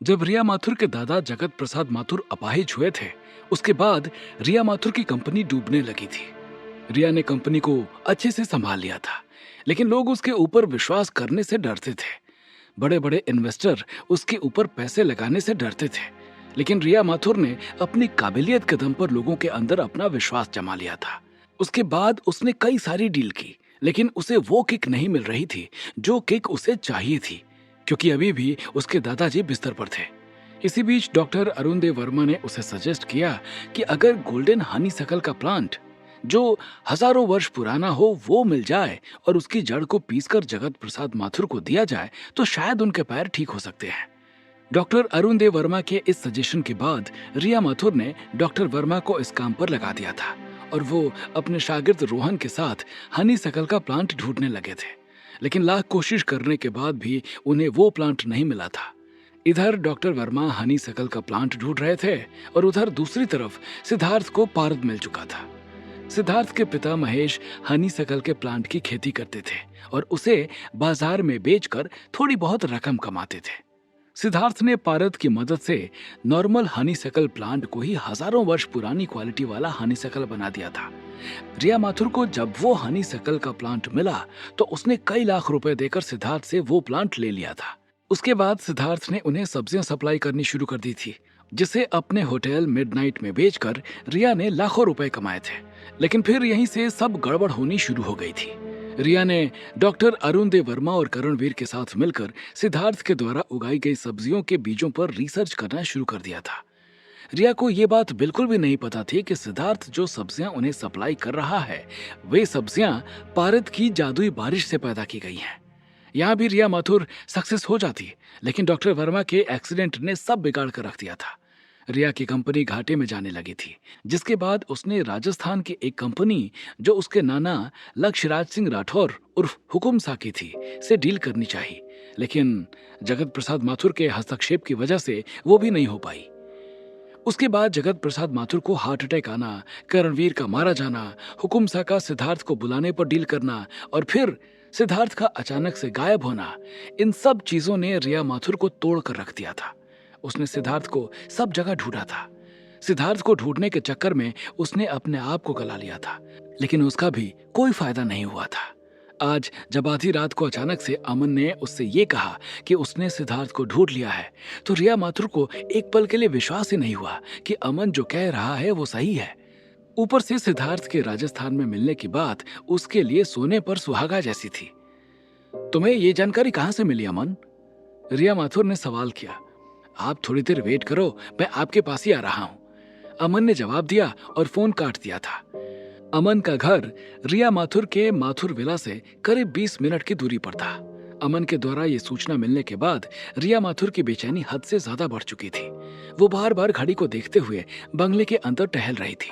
जब रिया माथुर के दादा जगत प्रसाद माथुर अपाहिज हुए थे, उसके बाद रिया माथुर की कंपनी डूबने लगी थी। रिया ने कंपनी को अच्छे से संभाल लिया था, लेकिन लोग उसके ऊपर विश्वास करने से डरते थे। बड़े बड़े इन्वेस्टर उसके ऊपर पैसे लगाने से डरते थे, लेकिन रिया माथुर ने अपनी काबिलियत के दम पर लोगों के अंदर अपना विश्वास जमा लिया था। उसके बाद उसने कई सारी डील की, लेकिन उसे वो किक नहीं मिल रही थी जो किक उसे चाहिए थी, क्योंकि अभी भी उसके दादाजी बिस्तर पर थे। इसी बीच डॉक्टर अरुण देव वर्मा ने उसे सजेस्ट किया कि अगर गोल्डन हनी सकल का प्लांट, जो हजारों वर्ष पुराना हो, वो मिल जाए और उसकी जड़ को पीसकर जगत प्रसाद माथुर को दिया जाए तो शायद उनके पैर ठीक हो सकते हैं। डॉक्टर अरुण देव वर्मा के इस सजेशन के बाद रिया माथुर ने डॉक्टर वर्मा को इस काम पर लगा दिया था और वो अपने शागिर्द रोहन के साथ हनी सकल का प्लांट ढूंढने लगे थे। लेकिन लाख कोशिश करने के बाद भी उन्हें वो प्लांट नहीं मिला था। इधर डॉक्टर वर्मा हनी सकल का प्लांट ढूंढ रहे थे और उधर दूसरी तरफ सिद्धार्थ को पारद मिल चुका था। सिद्धार्थ के पिता महेश हनी सकल के प्लांट की खेती करते थे और उसे बाजार में बेचकर थोड़ी बहुत रकम कमाते थे। सिद्धार्थ ने पारद की मदद से नॉर्मल हनीसकल प्लांट को ही हजारों वर्ष पुरानी क्वालिटी वाला हनीसकल बना दिया था। रिया माथुर को जब वो हनीसकल का प्लांट मिला तो उसने कई लाख रुपए देकर सिद्धार्थ से वो प्लांट ले लिया था। उसके बाद सिद्धार्थ ने उन्हें सब्जियां सप्लाई करनी शुरू कर दी थी, जिसे अपने होटल मिडनाइट में बेचकर रिया ने लाखों रुपए कमाए थे। लेकिन फिर यहीं से सब गड़बड़ होनी शुरू हो गई थी। रिया ने डॉक्टर अरुण देव वर्मा और करणवीर के साथ मिलकर सिद्धार्थ के द्वारा उगाई गई सब्जियों के बीजों पर रिसर्च करना शुरू कर दिया था। रिया को यह बात बिल्कुल भी नहीं पता थी कि सिद्धार्थ जो सब्जियां उन्हें सप्लाई कर रहा है, वे सब्जियां पारद की जादुई बारिश से पैदा की गई हैं। यहाँ भी रिया माथुर सक्सेस हो जाती, लेकिन डॉक्टर वर्मा के एक्सीडेंट ने सब बिगाड़ कर रख दिया था। रिया की कंपनी घाटे में जाने लगी थी, जिसके बाद उसने राजस्थान की एक कंपनी जो उसके नाना लक्ष्यराज सिंह राठौर उर्फ हुकुम साकी थी से डील करनी चाहिए, लेकिन जगत प्रसाद माथुर के हस्तक्षेप की वजह से वो भी नहीं हो पाई। उसके बाद जगत प्रसाद माथुर को हार्ट अटैक आना, करणवीर का मारा जाना, हुकुम सा का सिद्धार्थ को बुलाने पर डील करना और फिर सिद्धार्थ का अचानक से गायब होना, इन सब चीजों ने रिया माथुर को तोड़ कर रख दिया था। उसने सिद्धार्थ को सब जगह ढूंढा था। सिद्धार्थ को ढूंढने के चक्कर में उसने अपने आप को गला लिया था, लेकिन उसका भी कोई फायदा नहीं हुआ था। आज जब आधी रात को अचानक से अमन ने उससे ये कहा कि उसने सिद्धार्थ को ढूंढ लिया है, तो रिया माथुर को एक पल के लिए विश्वास ही नहीं हुआ कि अमन जो कह रहा है वो सही है। ऊपर से सिद्धार्थ के राजस्थान में मिलने की बात उसके लिए सोने पर सुहागा जैसी थी। तुम्हें ये जानकारी कहां से मिली अमन? रिया माथुर ने सवाल किया। आप थोड़ी देर वेट करो, मैं आपके पास ही आ रहा हूं, अमन ने जवाब दिया और फोन काट दिया था। अमन का घर रिया माथुर के माथुर विला से करीब 20 मिनट की दूरी पर था। अमन के द्वारा ये सूचना मिलने के बाद रिया माथुर की बेचैनी हद से ज्यादा बढ़ चुकी थी। वो बार बार घड़ी को देखते हुए बंगले के अंदर टहल रही थी।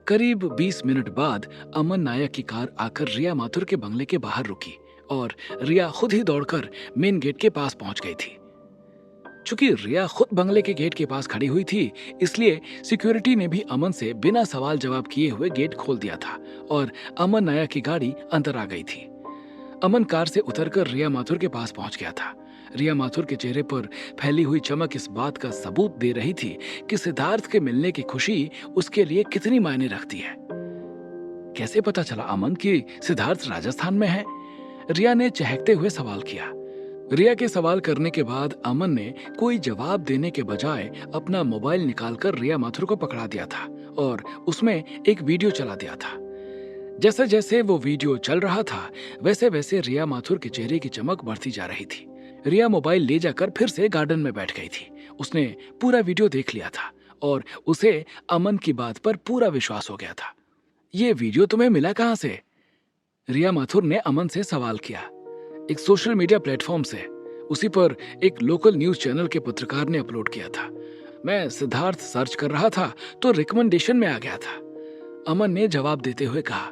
करीब 20 मिनट बाद अमन नायक की कार आकर रिया माथुर के बंगले के बाहर रुकी और रिया खुद ही दौड़कर मेन गेट के पास पहुंच गई थी। चूंकि रिया खुद बंगले के गेट के पास खड़ी हुई थी, इसलिए सिक्योरिटी ने भी अमन से बिना सवाल जवाब किए हुए गेट खोल दिया था और अमन नायक की गाड़ी अंदर आ गई थी। अमन कार से उतरकर रिया माथुर के पास पहुंच गया था। रिया माथुर के चेहरे पर फैली हुई चमक इस बात का सबूत दे रही थी कि सिद्धार्थ के मिलने की खुशी उसके लिए कितनी मायने रखती है। कैसे पता चला अमन कि सिद्धार्थ राजस्थान में है? रिया ने चहकते हुए सवाल किया। रिया के सवाल करने के बाद अमन ने कोई जवाब देने के बजाय अपना मोबाइल निकालकर रिया माथुर को पकड़ा दिया था और उसमें एक वीडियो चला दिया था। जैसे जैसे वो वीडियो चल रहा था, वैसे वैसे रिया माथुर के चेहरे की चमक बढ़ती जा रही थी। रिया मोबाइल ले जाकर फिर से गार्डन में बैठ गई थी। उसने पूरा वीडियो देख लिया था और उसे अमन की बात पर पूरा विश्वास हो गया था। ये वीडियो तुम्हें मिला कहां से? रिया माथुर ने अमन से सवाल किया। एक सोशल मीडिया प्लेटफॉर्म से, उसी पर एक लोकल न्यूज चैनल के पत्रकार ने अपलोड किया था। मैं सिद्धार्थ सर्च कर रहा था तो रिकमेंडेशन में आ गया था, अमन ने जवाब देते हुए कहा।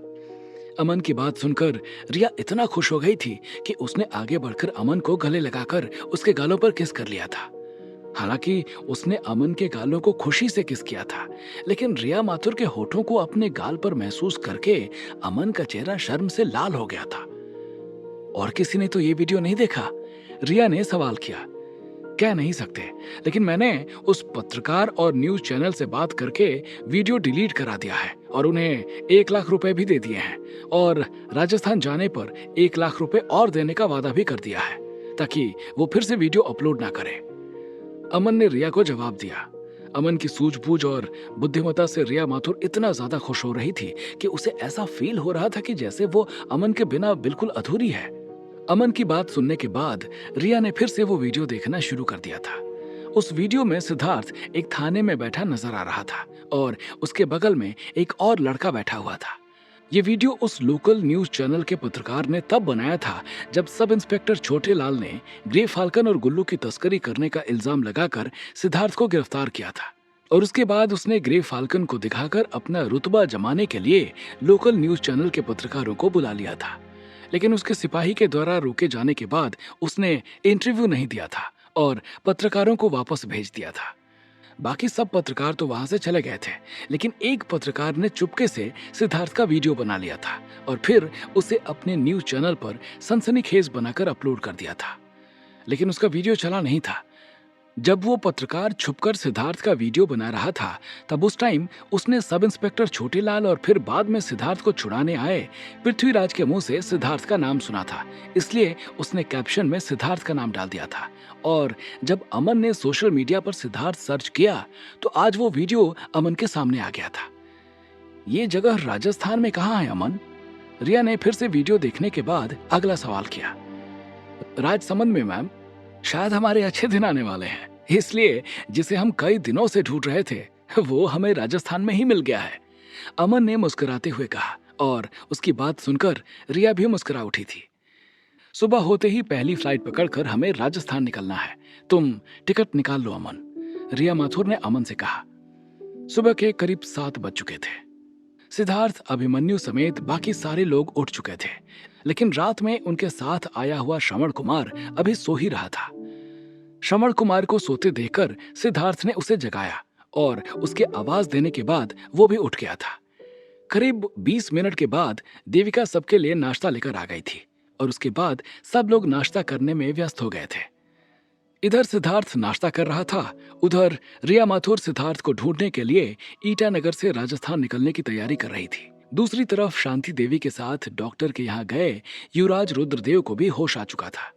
अमन की बात सुनकर रिया इतना खुश हो गई थी कि उसने आगे बढ़कर अमन को गले लगाकर उसके गालों पर किस कर लिया था। हालांकि उसने अमन के गालों को खुशी से किस किया था, लेकिन रिया माथुर के होठों को अपने गाल पर महसूस करके अमन का चेहरा शर्म से लाल हो गया था। और किसी ने तो ये वीडियो नहीं देखा? रिया ने सवाल किया। कह नहीं सकते, लेकिन मैंने उस पत्रकार और न्यूज चैनल से बात करके वीडियो डिलीट करा दिया है और उन्हें 1 लाख रुपए भी दे दिए हैं और राजस्थान जाने पर 1 लाख रुपए और देने का वादा भी कर दिया है ताकि वो फिर से वीडियो अपलोड ना करे। अमन ने रिया को जवाब दिया। अमन की सूझबूझ और बुद्धिमत्ता से रिया माथुर इतना ज्यादा खुश हो रही थी कि उसे ऐसा फील हो रहा था कि जैसे वो अमन के बिना बिल्कुल अधूरी है। अमन की बात सुनने के बाद रिया ने फिर से वो वीडियो देखना शुरू कर दिया था। उस वीडियो में सिद्धार्थ एक थाने में बैठा नजर आ रहा था और उसके बगल में एक और लड़का बैठा हुआ था। ये वीडियो उस लोकल न्यूज चैनल के पत्रकार ने तब बनाया था जब सब इंस्पेक्टर छोटे लाल ने ग्रे फाल्कन और गुल्लू की तस्करी करने का इल्जाम लगाकर सिद्धार्थ को गिरफ्तार किया था और उसके बाद उसने ग्रे फाल्कन को दिखाकर अपना रुतबा जमाने के लिए लोकल न्यूज चैनल के पत्रकारों को बुला लिया था। लेकिन उसके सिपाही के द्वारा रोके जाने के बाद उसने इंटरव्यू नहीं दिया था और पत्रकारों को वापस भेज दिया था। बाकी सब पत्रकार तो वहां से चले गए थे, लेकिन एक पत्रकार ने चुपके से सिद्धार्थ का वीडियो बना लिया था और फिर उसे अपने न्यूज चैनल पर सनसनीखेज बनाकर अपलोड कर दिया था। लेकिन उसका वीडियो चला नहीं था। जब वो पत्रकार छुपकर सिद्धार्थ का वीडियो बना रहा था तब उस टाइम उसने सब इंस्पेक्टर छोटेलाल और फिर बाद में सिद्धार्थ को छुड़ाने आए पृथ्वीराज के मुंह से सिद्धार्थ का नाम सुना था, इसलिए उसने कैप्शन में सिद्धार्थ का नाम डाल दिया था। और जब अमन ने सोशल मीडिया पर सिद्धार्थ सर्च किया तो आज वो वीडियो अमन के सामने आ गया था। ये जगह राजस्थान में कहाँ है अमन? रिया ने फिर से वीडियो देखने के बाद अगला सवाल किया। राजसमंद में मैम, शायद हमारे अच्छे दिन आने वाले हैं, इसलिए जिसे हम कई दिनों से ढूंढ रहे थे वो हमें राजस्थान में ही मिल गया है, अमन ने मुस्कुराते हुए कहा। और उसकी बात सुनकर रिया भी मुस्कुरा उठी थी। सुबह होते ही पहली फ्लाइट पकड़कर हमें राजस्थान निकलना है, तुम टिकट निकाल लो अमन, रिया माथुर ने अमन से कहा। सुबह के करीब 7 बज चुके थे। सिद्धार्थ, अभिमन्यु समेत बाकी सारे लोग उठ चुके थे, लेकिन रात में उनके साथ आया हुआ श्रवण कुमार अभी सो ही रहा था। श्रवण कुमार को सोते देखकर सिद्धार्थ ने उसे जगाया और उसके आवाज देने के बाद वो भी उठ गया था। करीब 20 मिनट के बाद देविका सबके लिए नाश्ता लेकर आ गई थी और उसके बाद सब लोग नाश्ता करने में व्यस्त हो गए थे। इधर सिद्धार्थ नाश्ता कर रहा था, उधर रिया माथुर सिद्धार्थ को ढूंढने के लिए ईटानगर से राजस्थान निकलने की तैयारी कर रही थी। दूसरी तरफ शांति देवी के साथ डॉक्टर के यहाँ गए युवराज रुद्रदेव को भी होश आ चुका था।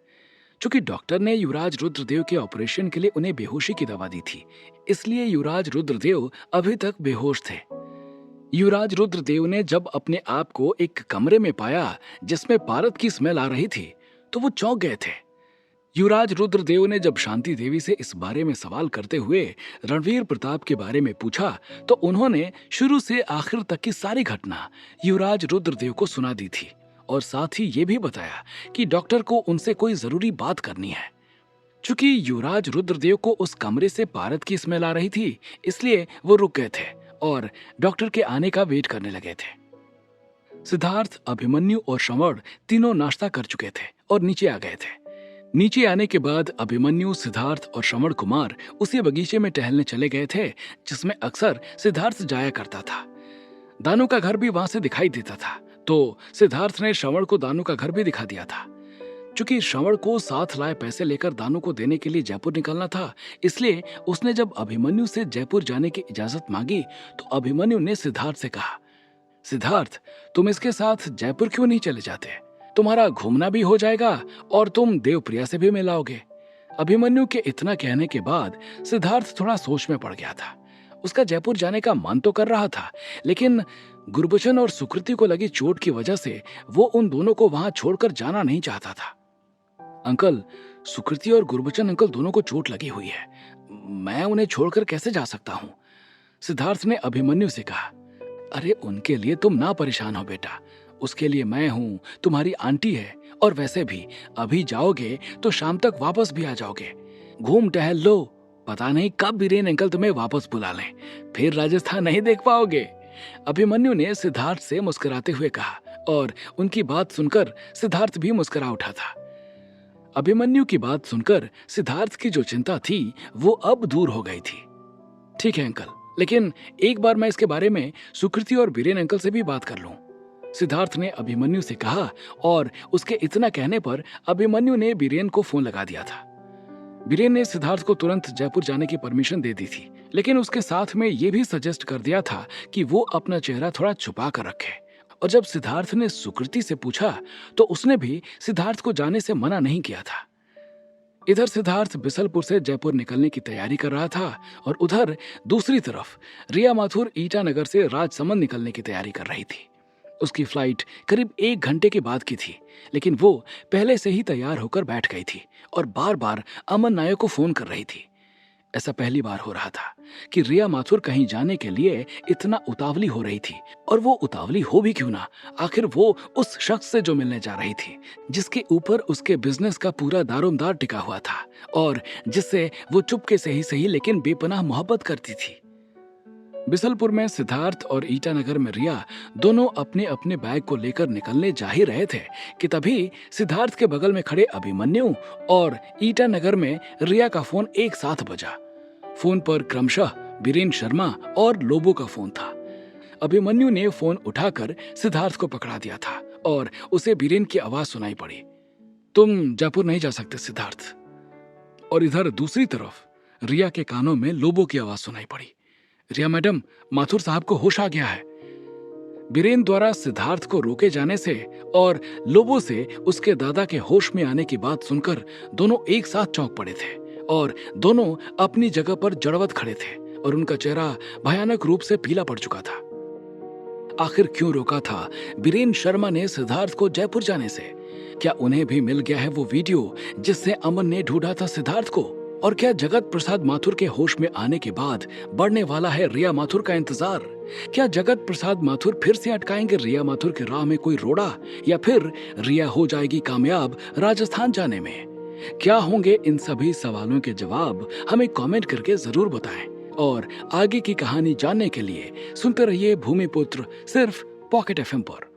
चूंकि डॉक्टर ने युवराज रुद्रदेव के ऑपरेशन के लिए उन्हें बेहोशी की दवा दी थी, इसलिए युवराज रुद्रदेव अभी तक बेहोश थे। युवराज रुद्रदेव ने जब अपने आप को एक कमरे में पाया जिसमें पारद की स्मेल आ रही थी तो वो चौंक गए थे। युवराज रुद्रदेव ने जब शांति देवी से इस बारे में सवाल करते हुए रणवीर प्रताप के बारे में पूछा तो उन्होंने शुरू से आखिर तक की सारी घटना युवराज रुद्रदेव को सुना दी थी और साथ ही ये भी बताया कि डॉक्टर को उनसे कोई जरूरी बात करनी है। चूंकि युवराज रुद्रदेव को उस कमरे से पारद की स्मेल आ रही थी, इसलिए वो रुक गए थे और डॉक्टर के आने का वेट करने लगे थे। सिद्धार्थ, अभिमन्यु और श्रवण तीनों नाश्ता कर चुके थे और नीचे आ गए थे। नीचे आने के बाद अभिमन्यु, सिद्धार्थ और श्रवण कुमार उसी बगीचे में टहलने चले गए थे जिसमें अक्सर सिद्धार्थ जाया करता था। दानू का घर भी वहां से दिखाई देता था, तो सिद्धार्थ ने श्रवण को दानू का घर भी दिखा दिया था। चूंकि श्रवण को साथ लाए पैसे लेकर दानू को देने के लिए जयपुर निकलना था, इसलिए उसने जब अभिमन्यु से जयपुर जाने की इजाजत मांगी तो अभिमन्यु ने सिद्धार्थ से कहा, सिद्धार्थ, तुम इसके साथ जयपुर क्यों नहीं चले जाते? तुम्हारा घूमना भी हो जाएगा और तुम देवप्रिया से भी मिलाओगे। अभिमन्यु के इतना कहने के बाद सिद्धार्थ थोड़ा सोच में पड़ गया था। उसका जयपुर जाने का मन तो कर रहा था, लेकिन गुरबचन और सुकृति को लगी चोट की वजह से वो उन दोनों को वहां छोड़कर जाना नहीं चाहता था। अंकल, सुकृति और गुरबचन अंकल दोनों को चोट लगी हुई है, मैं उन्हें छोड़कर कैसे जा सकता हूँ? सिद्धार्थ ने अभिमन्यु से कहा। अरे उनके लिए तुम ना परेशान हो बेटा, उसके लिए मैं हूँ, तुम्हारी आंटी है, और वैसे भी अभी जाओगे तो शाम तक वापस भी आ जाओगे। घूम टहल लो, पता नहीं कब बीरेन अंकल तुम्हें वापस बुला लें, फिर राजस्थान नहीं देख पाओगे। अभिमन्यु ने सिद्धार्थ से मुस्कुराते हुए कहा और उनकी बात सुनकर सिद्धार्थ भी मुस्कुरा उठा था। अभिमन्यु की बात सुनकर सिद्धार्थ की जो चिंता थी वो अब दूर हो गई थी। ठीक है अंकल, लेकिन एक बार मैं इसके बारे में सुकृति और बीरेन अंकल से भी बात कर लूं, सिद्धार्थ ने अभिमन्यु से कहा और उसके इतना कहने पर अभिमन्यु ने बीरेन को फोन लगा दिया था। बीरेन ने सिद्धार्थ को तुरंत जयपुर जाने की परमिशन दे दी थी, लेकिन उसके साथ में ये भी सजेस्ट कर दिया था कि वो अपना चेहरा थोड़ा छुपा कर रखे। और जब सिद्धार्थ ने सुकृति से पूछा तो उसने भी सिद्धार्थ को जाने से मना नहीं किया था। इधर सिद्धार्थ बिसलपुर से जयपुर निकलने की तैयारी कर रहा था और उधर दूसरी तरफ रिया माथुर ईटानगर से राजसमंद निकलने की तैयारी कर रही थी। उसकी फ्लाइट करीब 1 घंटे के बाद की थी, लेकिन वो पहले से ही तैयार होकर बैठ गई थी और बार बार अमन नायक को फोन कर रही थी। ऐसा पहली बार हो रहा था कि रिया माथुर कहीं जाने के लिए इतना उतावली हो रही थी। और वो उतावली हो भी क्यों ना, आखिर वो उस शख्स से जो मिलने जा रही थी जिसके ऊपर उसके बिजनेस का पूरा दारोमदार टिका हुआ था और जिससे वो चुपके से ही सही लेकिन बेपनाह मोहब्बत करती थी। बिसलपुर में सिद्धार्थ और ईटानगर में रिया दोनों अपने अपने बैग को लेकर निकलने जा ही रहे थे कि तभी सिद्धार्थ के बगल में खड़े अभिमन्यु और ईटानगर में रिया का फोन एक साथ बजा। फोन पर क्रमशः बीरेन शर्मा और लोबो का फोन था। अभिमन्यु ने फोन उठाकर सिद्धार्थ को पकड़ा दिया था और उसे बीरेन की आवाज सुनाई पड़ी, तुम जयपुर नहीं जा सकते सिद्धार्थ। और इधर दूसरी तरफ रिया के कानों में लोबो की आवाज सुनाई पड़ी, रिया मैडम, माथुर साहब को होश आ गया है। बीरेन द्वारा सिद्धार्थ को रोके जाने से और लोबो से उसके दादा के होश में आने की बात सुनकर दोनों एक साथ चौंक पड़े थे और दोनों अपनी जगह पर जड़वत खड़े थे और उनका चेहरा भयानक रूप से पीला पड़ चुका था। आखिर क्यों रोका था बीरेन शर्मा ने सिद्धार्थ को जयपुर जाने से? क्या उन्हें भी मिल गया है वो वीडियो जिससे अमन ने ढूंढा था सिद्धार्थ को? और क्या जगत प्रसाद माथुर के होश में आने के बाद बढ़ने वाला है रिया माथुर का इंतजार? क्या जगत प्रसाद माथुर फिर से अटकाएंगे रिया माथुर के राह में कोई रोड़ा, या फिर रिया हो जाएगी कामयाब राजस्थान जाने में? क्या होंगे इन सभी सवालों के जवाब? हमें कमेंट करके जरूर बताएं और आगे की कहानी जानने के लिए सुनते रहिए भूमिपुत्र सिर्फ पॉकेट एफएम पर।